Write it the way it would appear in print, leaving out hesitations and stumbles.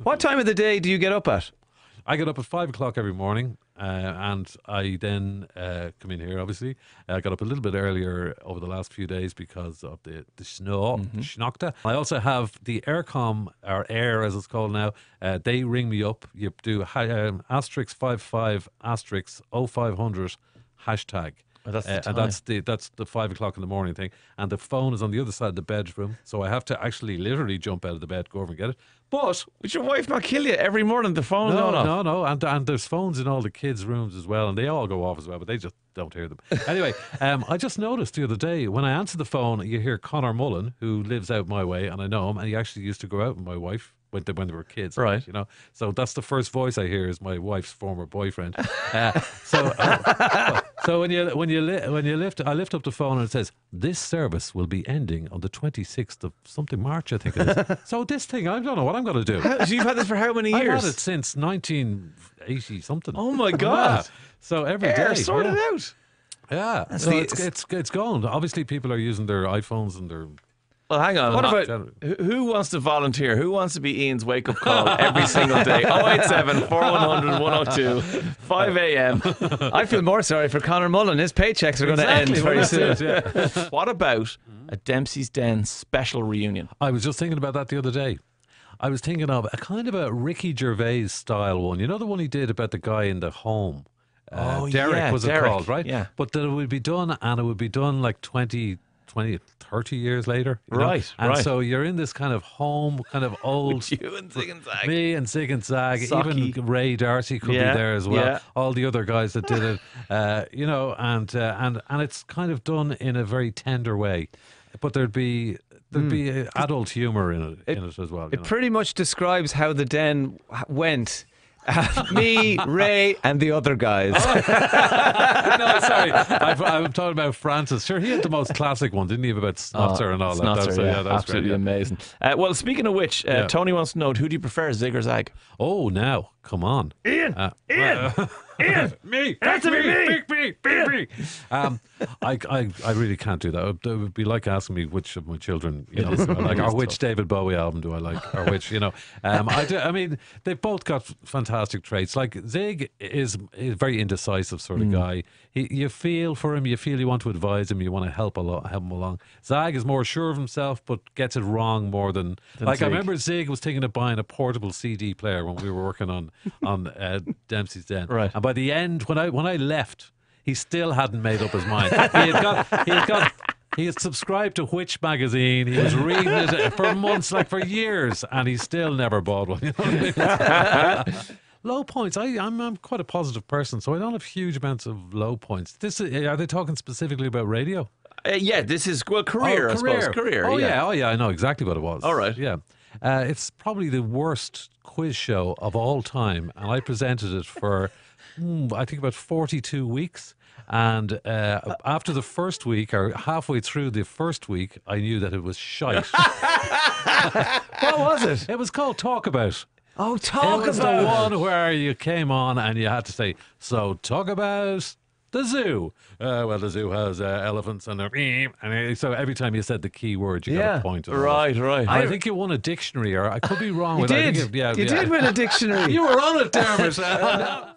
What time of the day do you get up at? I get up at 5 o'clock every morning, and I then come in here, obviously. I got up a little bit earlier over the last few days because of the snow, schnockta. I also have the Aircom, or Air as it's called now. They ring me up. You do asterisk 55 asterisk 0500 hashtag. Oh, that's the time. And that's the 5 o'clock in the morning thing. And the phone is on the other side of the bedroom, so I have to actually literally jump out of the bed, go over and get it. But would your wife not kill you every morning? The phone's going off. No, and there's phones in all the kids' rooms as well, and they all go off as well, but they just don't hear them. Anyway, I just noticed the other day when I answer the phone, you hear Conor Mullen, who lives out my way, and I know him, and he actually used to go out with my wife when they were kids, right? You know, so that's the first voice I hear is my wife's former boyfriend. So when you lift, I lift up the phone and it says, "This service will be ending on the 26th of something March, I think it is." So this thing, I don't know what I'm going to do. So you've had this for how many years? I've had it since 1980 something. Oh my God! So every day, sort it out. Yeah, so it's gone. Obviously, people are using their iPhones and their. Well, hang on. What about who wants to volunteer? Who wants to be Ian's wake-up call every single day? 087 4100 102 5 a.m. I feel more sorry for Conor Mullen. His paychecks are going to end very soon. What about a Dempsey's Den special reunion? I was just thinking about that the other day. I was thinking of a kind of a Ricky Gervais style one. You know the one he did about the guy in the home? Derek was it called, right? Yeah. But that it would be done, and it would be done like 20, 30 years later. Right. And so you're in this kind of home, kind of old. You and Zig and Zag. Me and Zig and Zag. Socky. Even Ray Darcy could be there as well. Yeah. All the other guys that did it. And it's kind of done in a very tender way. But there'd be adult humour in it as well. It pretty much describes how the Den went. Me, Ray, and the other guys. No, sorry. I'm talking about Francis. Sure, he had the most classic one, didn't he? About Snotzer and all that. That was absolutely amazing. Well, speaking of which, Tony wants to know, who do you prefer, Zig or Zag? Oh, now, come on. Ian! Ian! Me! That's me! Pick me! I really can't do that. It would be like asking me which of my children, or which David Bowie album do I like, or which, I mean, they've both got fantastic traits. Like Zig is a very indecisive sort of guy. You feel for him, you feel you want to advise him, you want to help him along. Zag is more sure of himself, but gets it wrong more than like Zig. I remember Zig was thinking of buying a portable CD player when we were working on Dempsey's Den. Right. And by the end, when I left, he still hadn't made up his mind. He had subscribed to Which magazine. He was reading it for months, like for years, and he still never bought one. You know what I mean? Low points. I'm quite a positive person, so I don't have huge amounts of low points. Are they talking specifically about radio? This is career. I suppose. Career. Oh yeah. I know exactly what it was. All right. Yeah. It's probably the worst quiz show of all time, and I presented it for I think about 42 weeks. And after the first week, or halfway through the first week, I knew that it was shite. What was it? It was called Talk About. Oh, Talk About. It was the one where you came on and you had to say, so talk about the zoo. Well, the zoo has elephants and so every time you said the key word, you got a point. Right. I think you won a dictionary, or I could be wrong. You did. You did win a dictionary. You were on it, Dermot.